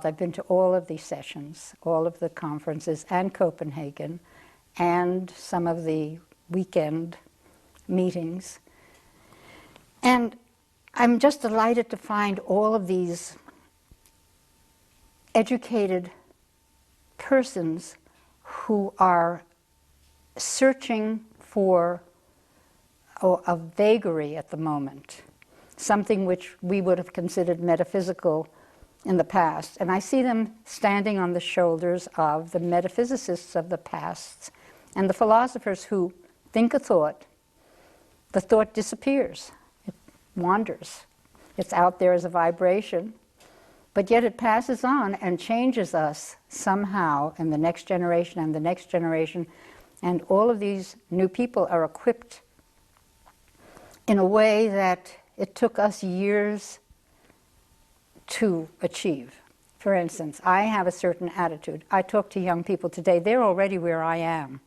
I've been to all of these sessions, all of the conferences, and Copenhagen, and some of the weekend meetings. And I'm just delighted to find all of these educated persons who are searching for a vagary at the moment, something which we would have considered metaphysical in the past. And I see them standing on the shoulders of the metaphysicists of the past and the philosophers who think a thought. The thought disappears. It wanders. It's out there as a vibration, but yet it passes on and changes us somehow in the next generation and the next generation. And all of these new people are equipped in a way that it took us years to achieve. For instance, I have a certain attitude. I talk to young people today, they're already where I am.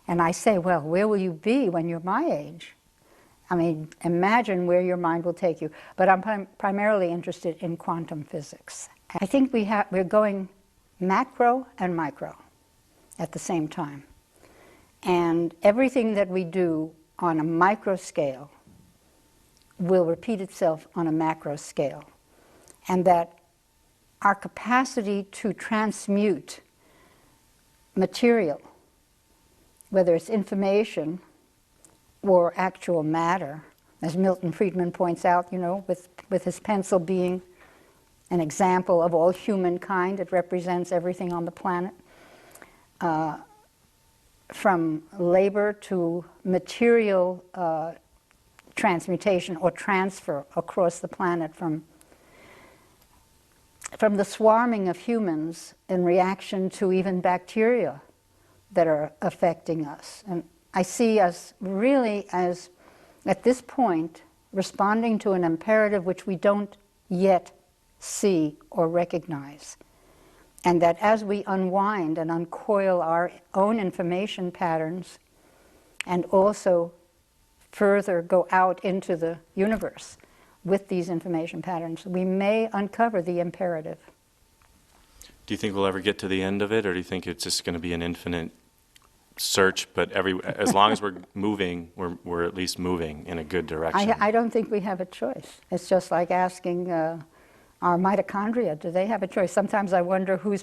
And I say, well, where will you be when you're my age? I mean, imagine where your mind will take you. But I'm primarily interested in quantum physics. I think we're going macro and micro at the same time. And everything that we do on a micro scale will repeat itself on a macro scale. And that our capacity to transmute material, whether it's information or actual matter, as Milton Friedman points out, you know, with his pencil being an example of all humankind, it represents everything on the planet. From labor to material transmutation or transfer across the planet, from the swarming of humans in reaction to even bacteria that are affecting us. And I see us really as, at this point, responding to an imperative which we don't yet see or recognize. And that as we unwind and uncoil our own information patterns and also further go out into the universe with these information patterns, we may uncover the imperative. Do you think we'll ever get to the end of it, or do you think it's just going to be an infinite search, but as long as we're moving, we're at least moving in a good direction? I don't think we have a choice. It's just like asking our mitochondria, do they have a choice? Sometimes I wonder who's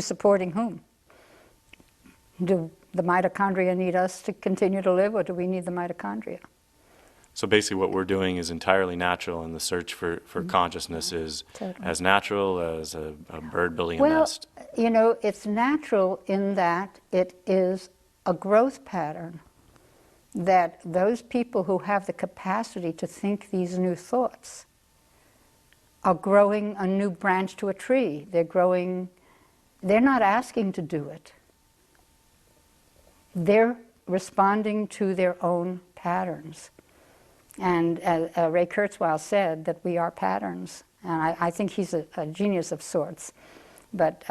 supporting whom. Do the mitochondria need us to continue to live, or do we need the mitochondria? So basically what we're doing is entirely natural, and the search for consciousness is as natural as a bird building a nest. Well, you know, it's natural in that it is a growth pattern, that those people who have the capacity to think these new thoughts are growing a new branch to a tree. They're not asking to do it. They're responding to their own patterns. And Ray Kurzweil said that we are patterns. And I think he's a genius of sorts. But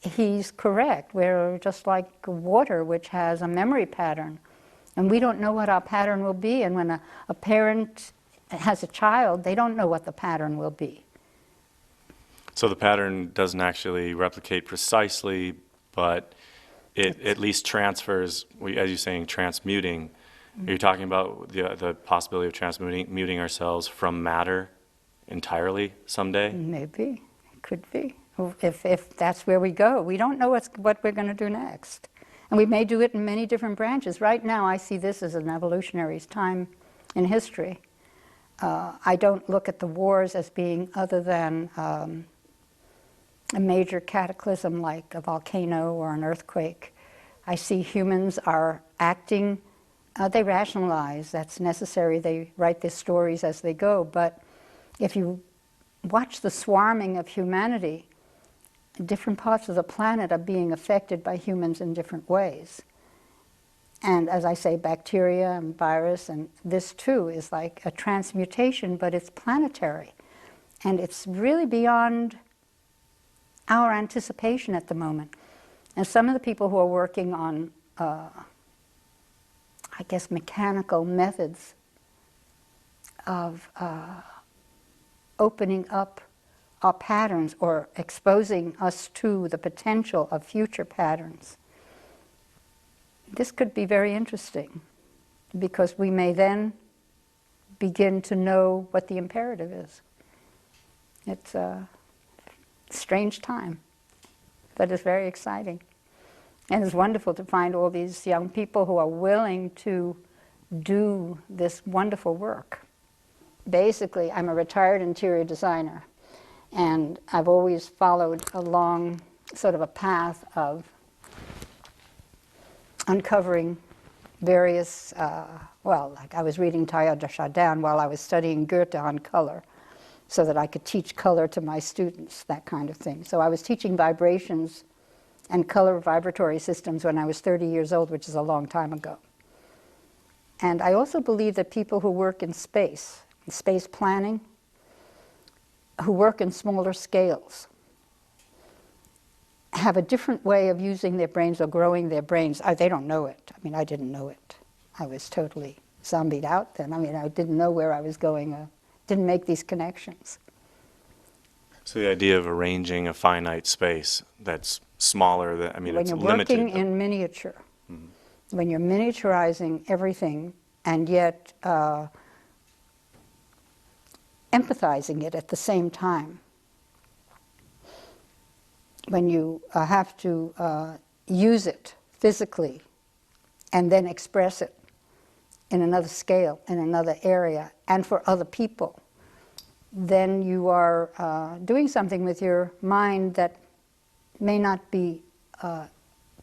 he's correct. We're just like water, which has a memory pattern. And we don't know what our pattern will be. And when a parent has a child, they don't know what the pattern will be. So the pattern doesn't actually replicate precisely, but it at least transfers, as you're saying, transmuting. Are you talking about the possibility of transmuting ourselves from matter entirely someday? Maybe. It could be. If that's where we go. We don't know what we're going to do next. And we may do it in many different branches. Right now I see this as an evolutionary time in history. I don't look at the wars as being other than a major cataclysm like a volcano or an earthquake. I see humans are acting. They rationalize, that's necessary, they write their stories as they go, but if you watch the swarming of humanity, different parts of the planet are being affected by humans in different ways. And as I say, bacteria and virus, and this too is like a transmutation, but it's planetary. And it's really beyond our anticipation at the moment. And some of the people who are working on I guess, mechanical methods of opening up our patterns or exposing us to the potential of future patterns, this could be very interesting, because we may then begin to know what the imperative is. It's a strange time, but it's very exciting. And it's wonderful to find all these young people who are willing to do this wonderful work. Basically, I'm a retired interior designer, and I've always followed along sort of a path of uncovering various, like I was reading Teilhard de Chardin while I was studying Goethe on color, so that I could teach color to my students, that kind of thing. So I was teaching vibrations and color vibratory systems when I was 30 years old, which is a long time ago. And I also believe that people who work in space planning, who work in smaller scales, have a different way of using their brains or growing their brains. They don't know it. I mean, I didn't know it. I was totally zombied out then. I mean, I didn't know where I was going, didn't make these connections. So the idea of arranging a finite space that's smaller, when it's limited. When you're working in miniature, when you're miniaturizing everything and yet empathizing it at the same time, when you have to use it physically and then express it in another scale, in another area, and for other people, then you are doing something with your mind that may not be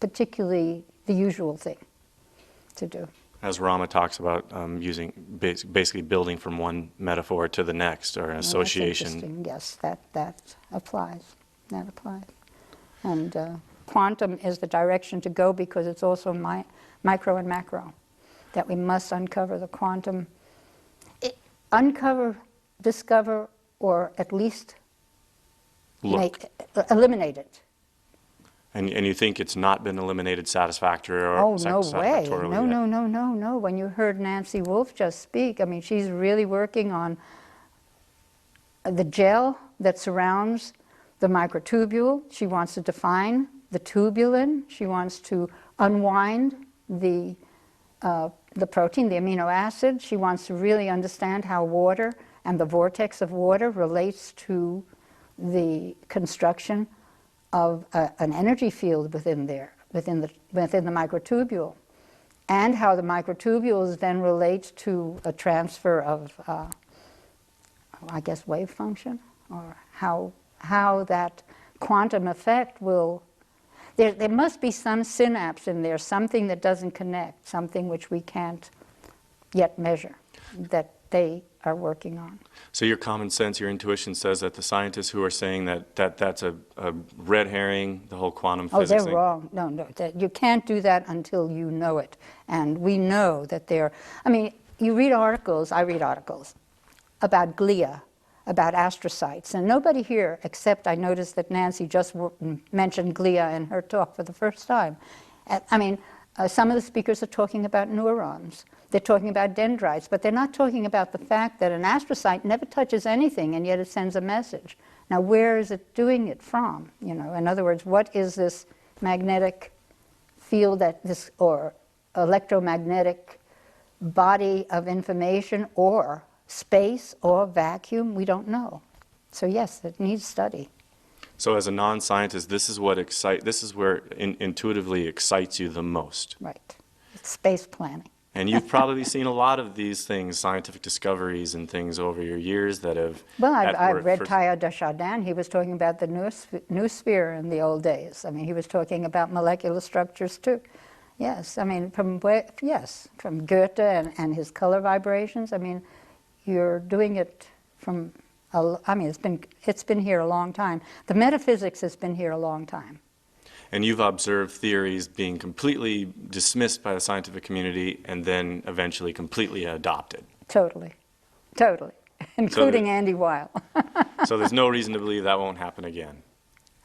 particularly the usual thing to do. As Rama talks about using, basically building from one metaphor to the next, or an association. That's interesting. Yes, that applies. That applies. And quantum is the direction to go, because it's also micro and macro, that we must uncover the quantum, discover, or at least eliminate it. And you think it's not been eliminated satisfactorily or no way. satisfactorily yet? No. When you heard Nancy Wolfe just speak, I mean, she's really working on the gel that surrounds the microtubule. She wants to define the tubulin. She wants to unwind the protein, the amino acid. She wants to really understand how water and the vortex of water relates to the construction of an energy field within the microtubule, and how the microtubules then relate to a transfer of, I guess, wave function, or how that quantum effect will. There must be some synapse in there, something that doesn't connect, something which we can't yet measure, that they are working on. So your common sense, your intuition says that the scientists who are saying that's a red herring, the whole quantum physics they're thing. wrong. No, you can't do that until you know it. And we know that you read articles, I read articles, about glia, about astrocytes. And nobody here, except I noticed that Nancy just mentioned glia in her talk for the first time. Some of the speakers are talking about neurons. They're talking about dendrites, but they're not talking about the fact that an astrocyte never touches anything, and yet it sends a message. Now, where is it doing it from? In other words, what is this magnetic field or electromagnetic body of information, or space, or vacuum? We don't know. So yes, it needs study. So as a non-scientist, this is where intuitively excites you the most. Right. It's space planning. And you've probably seen a lot of these things, scientific discoveries and things over your years that have... Well, I've read Teilhard de Chardin. He was talking about the noosphere in the old days. He was talking about molecular structures too. Yes, from Goethe and his color vibrations. You're doing it from... it's been here a long time. The metaphysics has been here a long time. And you've observed theories being completely dismissed by the scientific community and then eventually completely adopted. Totally, including Andy Weil. So there's no reason to believe that won't happen again.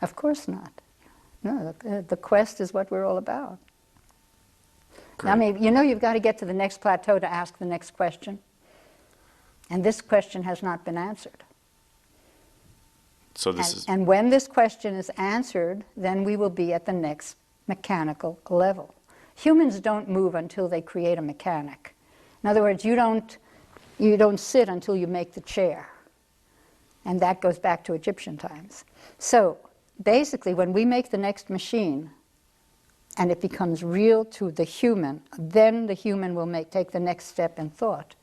Of course not. No, the quest is what we're all about. Great. You've got to get to the next plateau to ask the next question. And this question has not been answered. So this is, And when this question is answered, then we will be at the next mechanical level. Humans don't move until they create a mechanic. In other words, you don't sit until you make the chair. And that goes back to Egyptian times. So basically, when we make the next machine, and it becomes real to the human, then the human will take the next step in thought.